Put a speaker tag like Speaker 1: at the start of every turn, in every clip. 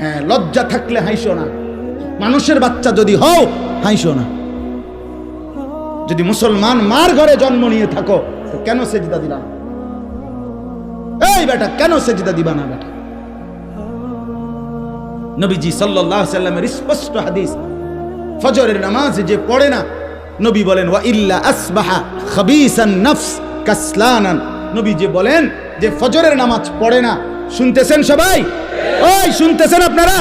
Speaker 1: হ্যাঁ, লজ্জা থাকলে হাসো না। মানুষের বাচ্চা যদি হও হাসো না। যদি মুসলমান মার ঘরে জন্ম নিয়ে থাকো তো কেন সেজদা দিবা না? এই বেটা, কেন সেজদা দিবা না বেটা? নবীজি সাল্লাল্লাহু আলাইহি সাল্লামের স্পষ্ট হাদিস, ফজরের নামাজ যে পড়ে না, নবী বলেন ওয়া ইল্লা আসবাহা খাবিসান নফস কাসলানান। নবী যে বলেন যে ফজরের নামাজ পড়ে না, শুনতেছেন সবাই? ওই শুনতেছেন আপনারা?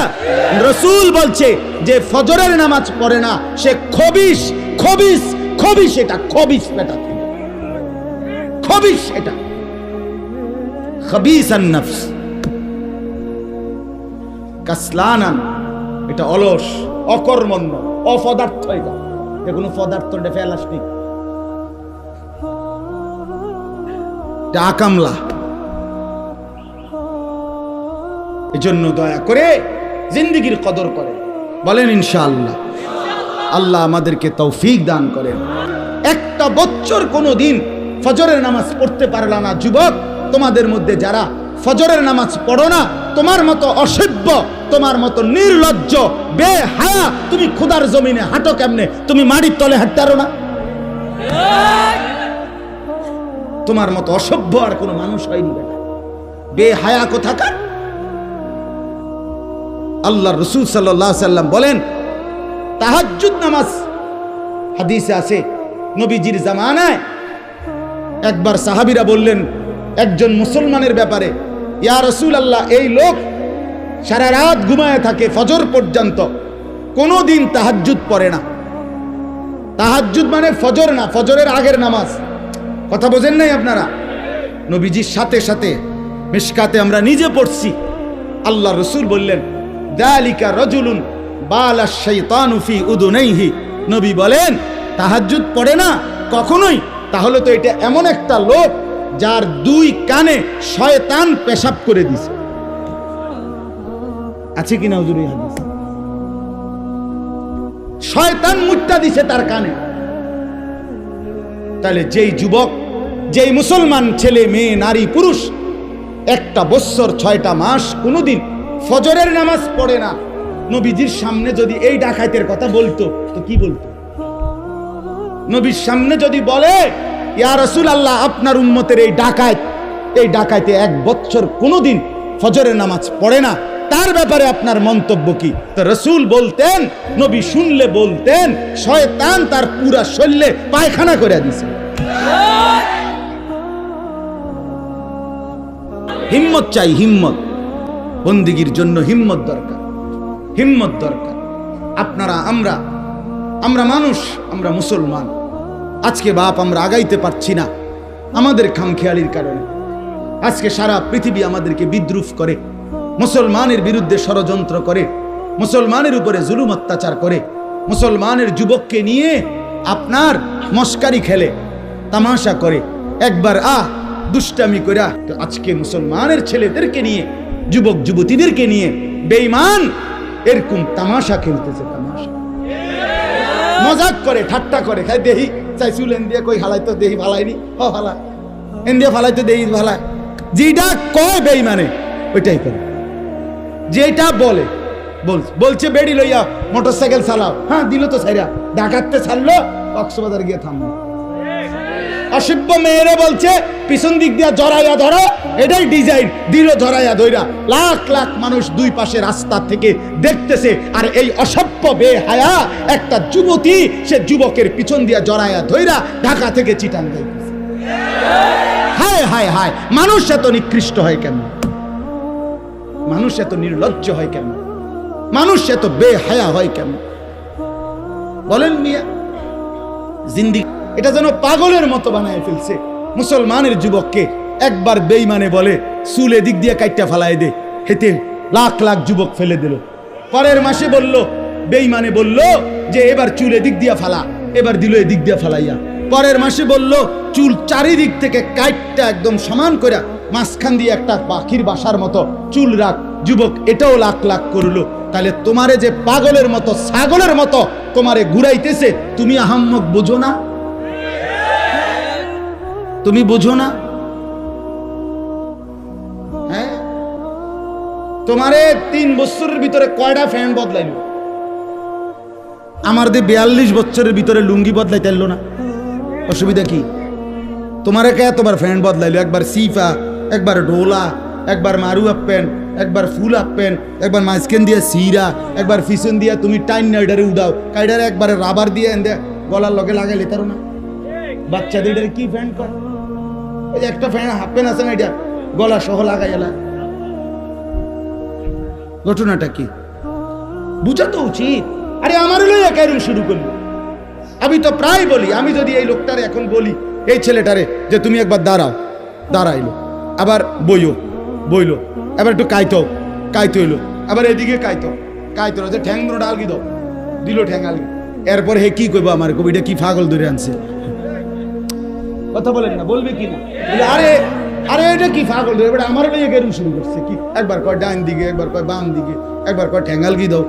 Speaker 1: রাসূল বলছে যে ফজরের নামাজ পড়ে না, সে খবিস খবিস খবিস, এটা খবিস বেটা, খবিস, এটা খাবিসান নফস কাসলানান, এটা অলস, অকর্মণ্য, অপদার্থ। এটা কোনো পদার্থ, এটা প্লাস্টিক, এটা আকামলা। এজন্য দয়া করে জিন্দেগির কদর করে, বলেন ইনশাআল্লাহ। আল্লাহ আমাদেরকে তৌফিক দান করেন। একটা বছর কোনো দিন ফজরের নামাজ পড়তে পারলা না যুবক, তোমাদের মধ্যে যারা ফজরের নামাজ পড়ো না, তোমার মতো অসভ্য, তোমার মতো নির্লজ্জ, বেহায়া, তুমি খোদার জমিনে হাঁটো কেমনে? তুমি মাটির তলে হাঁটতে পারো না? তোমার মতো অসভ্য আর কোনো মানুষ হয়নি বেটা, বেহায়া কোথাকার। আল্লাহ রাসূল সাল্লাল্লাহু আলাইহি সাল্লাম বলেন তাহাজ্জুদ নামাজ, হাদিসে আছে নবীজির জামানায় একবার সাহাবীরা বললেন একজন মুসলমানের ব্যাপারে, ইয়া রাসূলুল্লাহ, এই লোক সারা রাত ঘুমায় থাকে ফজর পর্যন্ত, কোনোদিন তাহাজ্জুদ পড়ে না। তাহাজ্জুদ মানে ফজর না, ফজরের আগের নামাজ। কথা বোঝেন নাই আপনারা? নবীজির সাথে সাথে মিশকাতে আমরা নিজে পড়ছি, আল্লাহ রাসূল বললেন যালিকা রাজুলুন বালা শাইতানু ফি উদুনাইহি। নবী বলেন তাহাজ্জুদ পড়ে না কখনোই, তাহলে তো এটা এমন একটা লোক যার দুই কানে শয়তান পেশাব করে দিছে। আছে কিনা হুজুর এই হাদিস? শয়তান মুত্তা দিছে তার কানে। তাহলে যেই যুবক, যেই মুসলমান ছেলে মেয়ে নারী পুরুষ একটা বছর 6টা মাস কোনোদিন ফজরের নামাজ পড়ে না, নবীজির সামনে যদি এই ডাকাতের কথা বলতো তো কি বলতো? নবীর সামনে যদি বলে ইয়া রাসূলুল্লাহ, আপনার উম্মতের এই ডাকাতে 1 বছর কোনোদিন ফজরের নামাজ পড়ে না, তার ব্যাপারে আপনার মন্তব্য কি? তো রাসূল বলতেন, নবী শুনলে বলতেন, শয়তান তার পুরা শরীরে পায়খানা করে দিছে। হিম্মত চাই, হিম্মত। বন্দেগীর জন্য হিম্মত দরকার, হিম্মত দরকার। আপনারা, আমরা মানুষ, আমরা মুসলমান। আজকে বাপ আমরা আগাইতে পারছি না আমাদের খামখেয়ালির কারণে। আজকে সারা পৃথিবী আমাদেরকে বিদ্রুপ করে, মুসলমানের বিরুদ্ধে ষড়যন্ত্র করে, মুসলমানের উপরে জুলুম অত্যাচার করে, মুসলমানের যুবককে নিয়ে আপনার মস্কারি খেলে, তামাশা করে, একবার দুষ্টামি করে। তো আজকে মুসলমানের ছেলেদেরকে নিয়ে, যুবক যুবতীদেরকে নিয়ে বেঈমান এরকম তামাশা খেলতেছে, তামাশা, মজাক করে, ঠাট্টা করে, খাই দেহি চাই চুলেন দিয়ে কই হালাই তো দেহি ভালাইনি, ও হালা এন দিয়ে ফালাই তো দেহি ভালায়। যেটা কয় বেঈমানে ওইটাই করে, যেটা বলছে বেড়ি লইয়া মোটরসাইকেল চালাও, হ্যাঁ দিল তো ছাইরা, ডাকাততে ছাড়লো, কক্সবাজার গিয়ে থামলো। অসভ্য মেয়েরে বলছে পিছন দিক দিয়া জড়াইয়া ধরো, এটাই ডিজাইন, দিল ধরাইয়া ধইরা। লাখ লাখ মানুষ দুই পাশে রাস্তা থেকে দেখতেছে, আর এই অসভ্য বেহায়া একটা যুবতী, সে যুবকের পিছন দিয়া জড়াইয়া ধইরা ঢাকা থেকে চিটাং যাইতেছে। হায় হায় হায়, মানুষ এত নিকৃষ্ট হয় কেন? মানুষ এত নির্লজ্জ হয় কেন? মানুষ এত বেহায়া হয় কেন? বলেন মিয়া, জিন্দেগি এটা যেন পাগলের মতো বানায় ফেলছে। মুসলমানের যুবককে একবার বেঈমানে বলে চুলে দিক দিয়ে কাইটটা ফালাই দে, হেতে লাখ লাখ যুবক ফেলে দিল। পরের মাসে বলল, বেঈমানে বলল যে এবার চুলে দিক দিয়া ফালা, এবার দিল এদিক দিয়া ফালাইয়া। পরের মাসে বলল চুল চারিদিক থেকে কাইটটা একদম সমান করে মাঝখান দিয়ে একটা পাখির বাসার মতো চুল রাখ। যুবক এটাও লাখ লাখ করলো। তাহলে তোমারে যে পাগলের মতো, ছাগলের মতো তোমারে ঘুরাইতেছে, তুমি আহাম্মক বুঝো না? তুমি বুঝো না? হ্যাঁ, তোমারে 3 বছরের ভিতরে কয়টা ফ্যান বদলাইল? আমার দিয়ে 42 বছরের ভিতরে লুঙ্গি বদলাইতে এলো না, অসুবিধা কি? তোমারে কে এতবার ফ্যান বদলাইলো? একবার সিফা, একবার ডোলা, একবার মারু আপ প্যান্ট, একবার ফুল আপ প্যান্ট, একবার মাঝখান দিয়ে সিরা, একবার পিছন দিয়া তুমি টাইন নাইডারে উড়াও, কাইডারে একবারে রাবার দিয়ে এনে গলার লগে লাগাইলে তারো না। বাচ্চাদের এটারে কি ফ্যান কয়? এই যে একটা ফ্যান হাফ প্যান্ট আছে না, এটা গলা সহ লাগাই এলা। ঘটনাটা কি বুঝা তো উচিত। আরে আমার লইয়া কেন শুরু করলো? আমি তো প্রায় বলি, আমি যদি এই লোকটারে এখন বলি, এই ছেলেটারে যে তুমি একবার দাঁড়াও, দাঁড়াইলো, আবার বইলো, এবার একটু কাইতো হইলো, আবার এদিকে কাইতো যে ঠ্যাং দুটো ডালগি দাও, দিল ঠ্যাং আলগি। এরপর হে কি কইবো? আমার কবিটা কি পাগল ধরে আনছে? কথা বলেন না, বলবে কি না? আরে আরে এটা কি পাগল ধরে? এবার আমার লইয়া কেন শুরু করছে? কি একবার কয় ডান দিকে, একবার কয় বাম দিকে, একবার কয় ঠ্যাং আলগি দাও,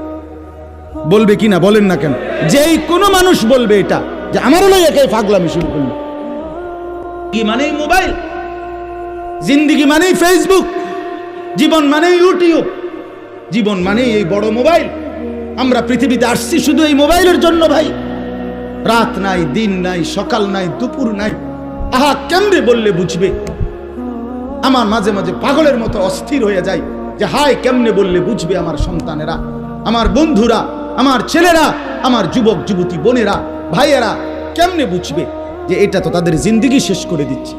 Speaker 1: বলবে কি না? বলেন না কেন? যেই কোনো মানুষ বলবে এটা যে আমার লইয়া কে পাগলামি শুরু করলো। কি মানে মোবাইল, জিন্দিগি মানে ফেসবুক, জীবন মানে ইউটিউব, জীবন মানে এই বড় মোবাইল। আমরা পৃথিবীতে আসছি শুধু এই মোবাইলের জন্য ভাই। রাত নাই, দিন নাই, সকাল নাই, দুপুর নাই। আহা, কেমনে বললে বুঝবে? আমার মাঝে মাঝে পাগলের মতো অস্থির হয়ে যায় যে হায়, কেমনে বললে বুঝবে আমার সন্তানেরা, আমার বন্ধুরা, আমার ছেলেরা, আমার যুবক যুবতী বোনেরা, ভাইয়েরা কেমনে বুঝবে যে এটা তো তাদের জিন্দিগি শেষ করে দিচ্ছে,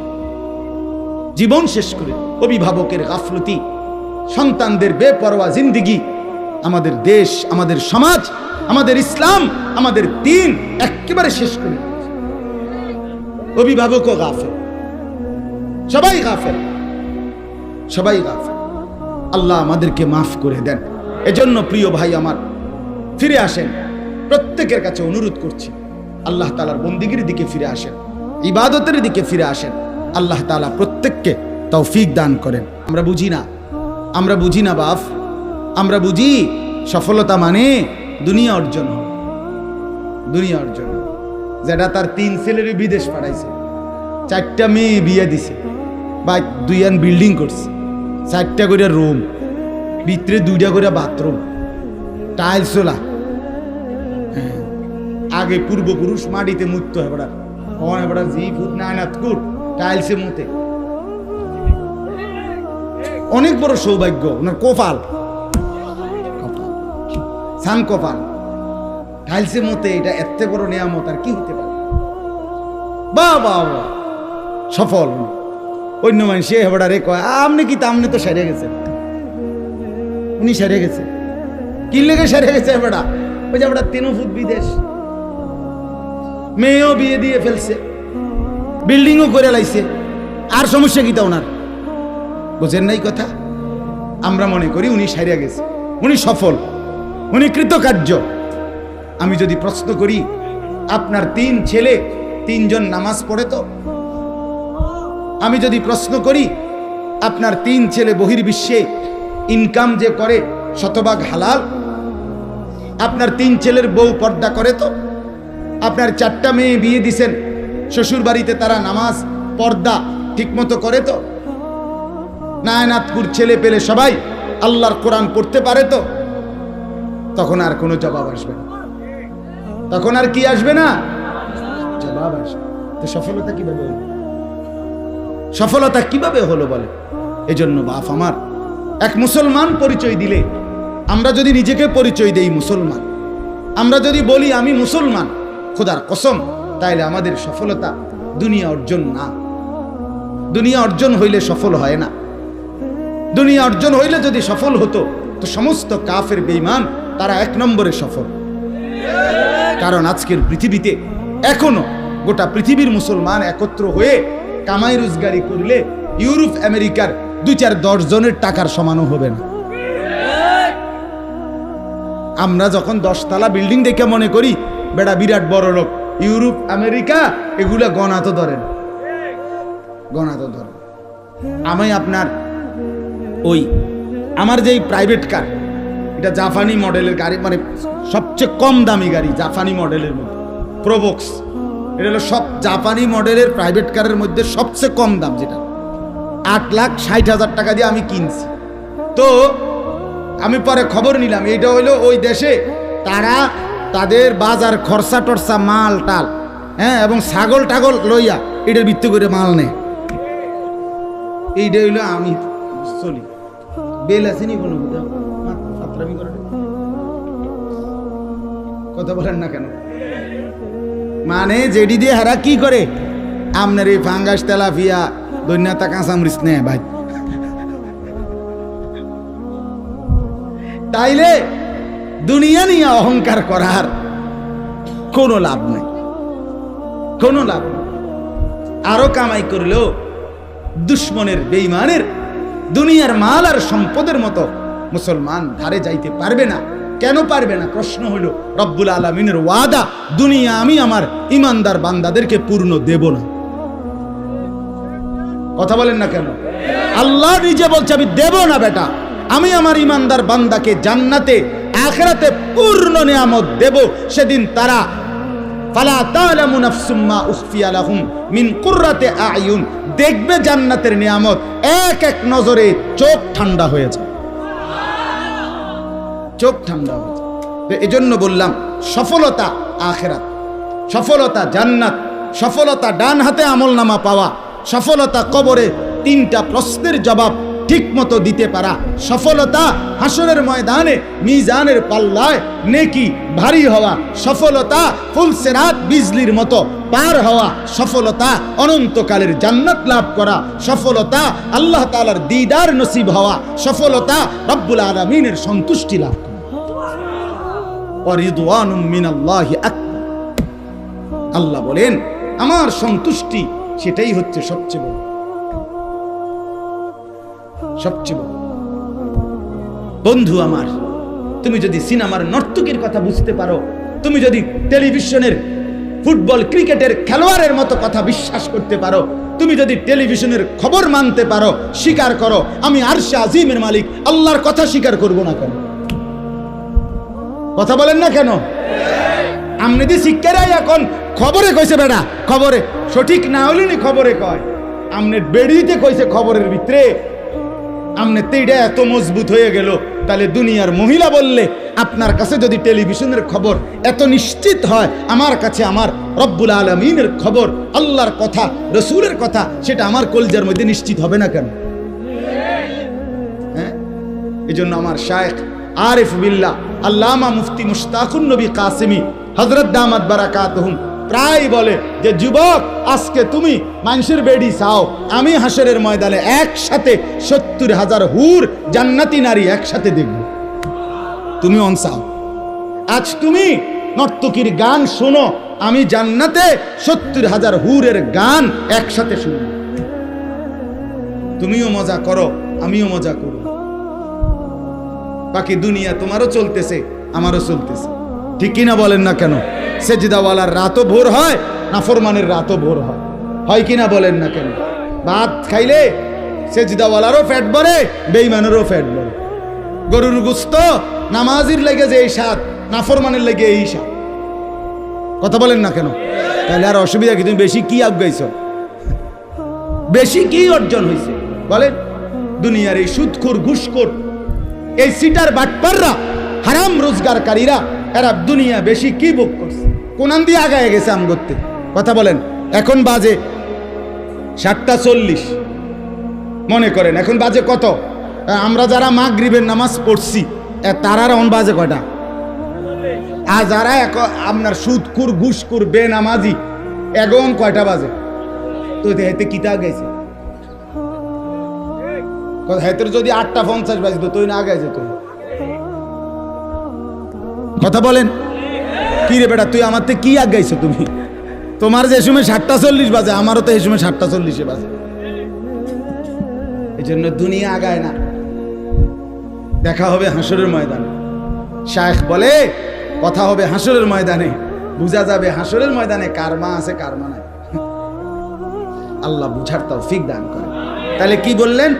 Speaker 1: জীবন শেষ করে। অভিভাবকের গাফলতি, সন্তানদের বেপরোয়া জিন্দিগি, আমাদের দেশ, আমাদের সমাজ, আমাদের ইসলাম, আমাদের দ্বীন একেবারে শেষ করে দিচ্ছে। অভিভাবকও গাফেল, সবাই গাফেল, সবাই গাফেল। আল্লাহ আমাদেরকে মাফ করে দেন। এজন্য প্রিয় ভাই আমার, ফিরে আসেন। প্রত্যেকের কাছে অনুরোধ করছি, আল্লাহ তাআলার বন্দিগির দিকে ফিরে আসেন, ইবাদতের দিকে ফিরে আসেন। আল্লাহ তাআলা প্রত্যেককে তৌফিক দান করেন। আমরা বুঝি না বাপ, আমরা বুঝি সফলতা মানে দুনিয়া অর্জন, দুনিয়া অর্জন। যেটা তার 3 ছেলের বিদেশ পাঠাইছে, 4টা মেয়ে বিয়ে দিছে, বা 2 বিল্ডিং করছে, 4টা করে রুম, ভিতরে 2টা করে বাথরুম, টাইলস ওলা। আগে পূর্বপুরুষ মাটিতে মুততে হয়, বড়া হয় বড়া জি ফুট নায়নাত কুট টাইলসে মুতে। অনেক বড় সৌভাগ্য ওনার, কপাল সান কপাল, টাইলসে মুতে। এটা এত বড় নিয়ামত আর কি হতে পারে? বাবা সফল। অন্য মানুষ হেবড়া রে কয় আপনি কি, আপনি তো সেরে গেছেন। উনি সেরে গেছে, কি লেগে সেরে গেছে? হেবড়া ওই যে হেবড়া 3 ফুট বিদেশ, মেয়েও বিয়ে দিয়ে ফেলছে, বিল্ডিংও করে লাইছে, আর সমস্যা কি তা ওনার? বুঝেন নাই কথা? আমরা মনে করি উনি সারিয়া গেছে, উনি সফল, উনি কৃতকার্য। আমি যদি প্রশ্ন করি, আপনার 3 ছেলে 3 জন নামাজ পড়ে তো? আমি যদি প্রশ্ন করি, আপনার 3 ছেলে বহির্বিশ্বে ইনকাম যে করে শতভাগ হালাল? আপনার 3 ছেলের বউ পর্দা করে তো? আপনার 4টা মেয়ে বিয়ে দিছেন, শ্বশুর বাড়িতে তারা নামাজ পর্দা ঠিকমতো করে তো? নায়নাতপুর ছেলে পেলে সবাই আল্লাহর কোরআন পড়তে পারে তো? তখন আর কোনো জবাব আসবে না। তখন আর কি আসবে না? জবাব আসবে। তো সফলতা কিভাবে হলো? সফলতা কিভাবে হলো বলে? এজন্য বাপ আমার, এক মুসলমান পরিচয় দিলে, আমরা যদি নিজেকে পরিচয় দেই মুসলমান, আমরা যদি বলি আমি মুসলমান, খোদার কসম, তাইলে আমাদের সফলতা দুনিয়া অর্জন না। দুনিয়া অর্জন হইলে সফল হয় না। দুনিয়া অর্জন হইলে যদি সফল হতো, তো সমস্ত কাফের বেঈমান তারা 1 নম্বরে সফল। কারণ আজকের পৃথিবীতে এখনো গোটা পৃথিবীর মুসলমান একত্র হয়ে কামাই রোজগারি করলে ইউরোপ আমেরিকার 2-4-10 জনের টাকার সমানও হবে না। আমরা যখন 10 তলা বিল্ডিং দেখে মনে করি বেটা বিরাট বড় লোক, ইউরোপ আমেরিকা এগুলা গণা তো ধরেন, গণা তো ধরেন। আমি আপনার ওই আমার যেই প্রাইভেট কার, এটা জাপানি মডেলের গাড়ি, মানে সবচেয়ে কম দামি গাড়ি জাপানি মডেলের মধ্যে, প্রোবক্স। এটা হলো সব জাপানি মডেলের প্রাইভেট কারের মধ্যে সবচেয়ে কম দাম, যেটা 8,60,000 টাকা দিয়ে আমি কিনছি। তো আমি পরে খবর নিলাম, এইটা হইলো ওই দেশে তারা তাদের বাজার খরচা টরচা মাল টাল, হ্যাঁ, এবং ছাগল টাগল লইয়া এটার ভিত্তি করে মাল নেয়। এইটা হইলো আমি চলি বেল আসেনি কোনো কথা বলেন না কেন? মানে যেডি দিয়ে হারা কি করে আপনার এই ফাঙ্গাস তেলাপিয়া দৈন্যতা কাঁচামরিচ নেয় ভাই। তাইলে দুনিয়া নিয়ে অহংকার করার কোনো লাভ নাই, কোনো লাভ নেই। আরো কামাই করলেও দুশ্মনের বেঈমানের দুনিয়ার মাল আর সম্পদের মতো মুসলমান ধারে যাইতে পারবে না। কেন পারবে না? প্রশ্ন হলো রব্বুল আলামিনের ওয়াদা, দুনিয়া আমি আমার ইমানদার বান্দাদেরকে পূর্ণ দেব না। কথা বলেন না কেন? আল্লাহ নিজে বলছে আমি দেব না বেটা, আমি আমার ইমানদার বান্দাকে জান্নাতে আখিরাতে পূর্ণ নিয়ামত দেব। সেদিন তারা ফালা তা'লামু নাফসুম মা উখফিয়া লাহুম মিন কুররাতি আ'য়ুন, দেখবে জান্নাতের নিয়ামত, এক এক নজরে চোখ ঠান্ডা হয়ে যায়, চোখ ঠান্ডা হয়ে যায়। তো এজন্য বললাম সফলতা আখিরাত, সফলতা জান্নাত, সফলতা ডান হাতে আমলনামা পাওয়া, সফলতা কবরে তিনটা প্রশ্নের জবাব ঠিক মতো দিতে পারা, সফলতা হাসরের ময়দানে মিজানের পাল্লায় নেকি ভারী হওয়া, সফলতা ফুলসেরাত বিজলির মতো পার হওয়া, সফলতা অনন্তকালের জান্নাত লাভ করা, সফলতা আল্লাহ তাআলার দিদার নসিব হওয়া, সফলতা রব্বুল আলামিনের সন্তুষ্টি লাভ করা। ওয়া রিদওয়ানুম মিনাল্লাহি আকবার। আল্লাহ বলেন আমার সন্তুষ্টি সেটাই হচ্ছে সবচেয়ে বড়, সবচেয়ে বড়। বন্ধু আমার, তুমি যদি সিনেমার নর্তকীর কথা বুঝতে পারো, তুমি যদি টেলিভিশনের ফুটবল ক্রিকেটের খেলোয়াড়ের মতো কথা বিশ্বাস করতে পারো, তুমি যদি টেলিভিশনের খবর মানতে পারো, স্বীকার করো আমি আরশে আজিমের মালিক আল্লাহর কথা স্বীকার করব না কেন? কথা বলেন না কেন? আমনে দি শিক্ষারাই এখন খবরে কইছে বেড়া, খবরে সঠিক না হলে নি খবরে কয়, আমনে বেড়িতে কইছে খবরের ভিতরে, আমনে তেইটা এত মজবুত হয়ে গেল। তাহলে দুনিয়ার মহিলা বললে আপনার কাছে যদি টেলিভিশনের খবর এত নিশ্চিত হয়, আমার কাছে আমার রব্বুল আলামিনের খবর, আল্লাহর কথা, রসুলের কথা, সেটা আমার কলজার মধ্যে নিশ্চিত হবে না কেন? হ্যাঁ, এই জন্য আমার শায়েখ আরিফ বিল্লাহ আল্লামা মুফতি মুশতাকুন নবী কাসেমি হযরত দামাত বারাকাতুহুম প্রায় বলে যে যুবক, আজকে তুমি মানুষের বেডি চাও, আমি হাসরের ময়দানে একসাথে ৭০,০০০ হুর জান্নাতি নারী একসাথে দেখব। তুমি অনসাও, আজ তুমি নর্তকীর গান শোনো, আমি জান্নাতে ৭০,০০০ হুরের গান একসাথে শুনব। তুমিও মজা করো, আমিও মজা করব। বাকি দুনিয়া তোমারও চলতেছে, আমারও চলতেছে, ঠিক কিনা বলেন না কেন? সেজদাওয়ালার রাতও ভোর হয়, নাফরমানের রাতও ভোর হয়, হয় কিনা বলেন না কেন? ভাত খাইলে সেজদাওয়ালারও পেট ভরে, বেঈমানেরও পেট ভরে। গরুর গোশত নামাজির লেগে যে এই স্বাদ, নাফরমানের লেগে এই স্বাদ। কথা বলেন না কেন? তাহলে আর অসুবিধা কি? তুমি বেশি কি আগাইছ? বেশি কি অর্জন হয়েছে বলেন? দুনিয়ার এই সুদখোর, ঘুষখোর, এই সিটার বাটপাররা, হারাম রোজগারকারীরা, এরা দুনিয়া বেশি কি ভোগ করছে? কোনান দিয়ে আগায় গেছে আম করতে? কথা বলেন। এখন বাজে 7:40, মনে করেন এখন বাজে কত? আমরা যারা মাগরিবের নামাজ পড়ছি তারার এখন বাজে কয়টা? আর যারা আপনার সুদখোর, ঘুষখোর, বেনামাজি, এখন কয়টা বাজে? তো হেতে কিতা গেছে? হেতের যদি 8:50 বাজতো তুই না আগে যেত। কথা বলেন। কি রে বেটা, তুই আমার থেকে কি আগাইছো? তুমি তোমার যে সময় 7:40 বাজে, আমারও তো এই সময় 7:40 বাজে। এই জন্য দুনিয়া আগায় না, দেখা হবে হাসরের ময়দানে। শায়েখ বলে কথা হবে হাসরের ময়দানে, বুঝা যাবে হাসরের ময়দানে কার মা আছে কার মা নাই। আল্লাহ বুঝার তৌফিক দান করে। তাহলে কি বললেন?